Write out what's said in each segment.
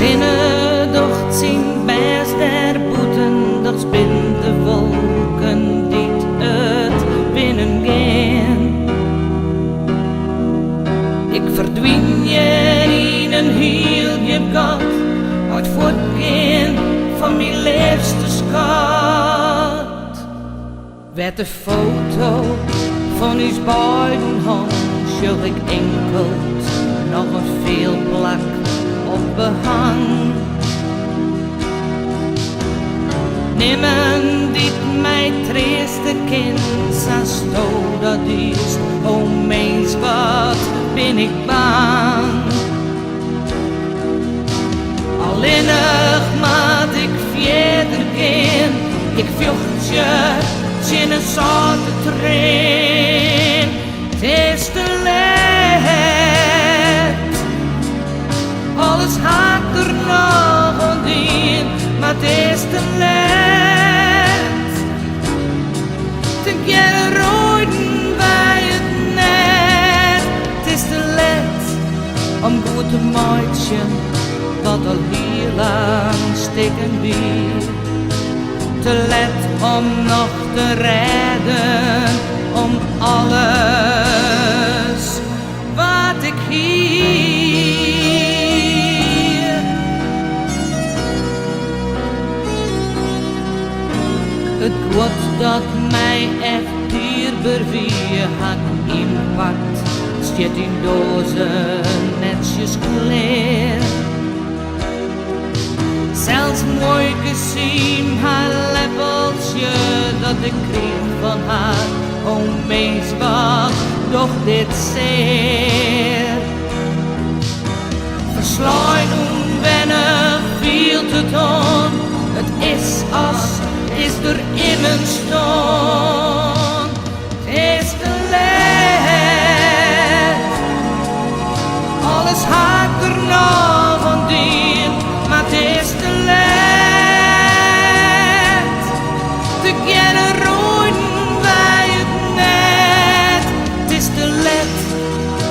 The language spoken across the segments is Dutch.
Zinnen docht zien best der boeten, dat spin de wolken die het winnen gaan. Ik verdwien je in een heel je gat, uit voortgaan van mijn liefste schat. Werd de foto van ons beiden hand, zul ik enkel nog een veel plak op behang. Nimmen dit mij treeste kind, zoals dat is, o mens wat ben ik bang. Alleenig maat ik verder gaan, ik vjocht je in een zoute trein. Het is te laat, alles haakt er nog aan in, maar het is te laat. Te keer rooien bij het net, het is te laat om goed te meidje wat al heel lang steken weer. Te laat om nog te redden, om alles wat ik hier. Het woord dat mij echt dierbaar wie had impact, stiet in dozen netjes klaar. Zelfs mooi gezien haar leppeltje dat ik kreeg van haar, o mens wat doch dit zeer. Versluit onwennig viel te doen, het is als is er in mijn stond. Het is te laat, alles haakt er nog aan dien, maar het is te laat. Te kennen rooien bij het net, het is te laat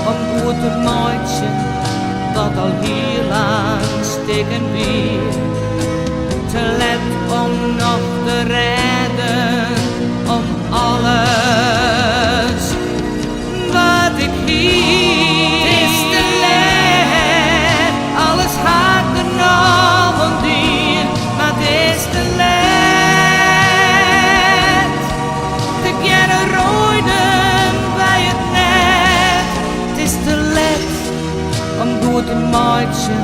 om goed te meidje dat al heel lang steken weer. Te laat om nog te redden, om alles wat ik hier. Het is te laat, alles haakt er nog aan dien, maar het is te laat. Te kennen rooien bij het net, het is te laat om goed te meidje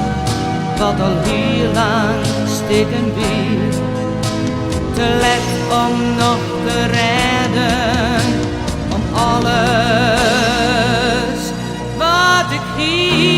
wat al heel lang steken weer. Te laat om nog te redden, om alles wat ik hier.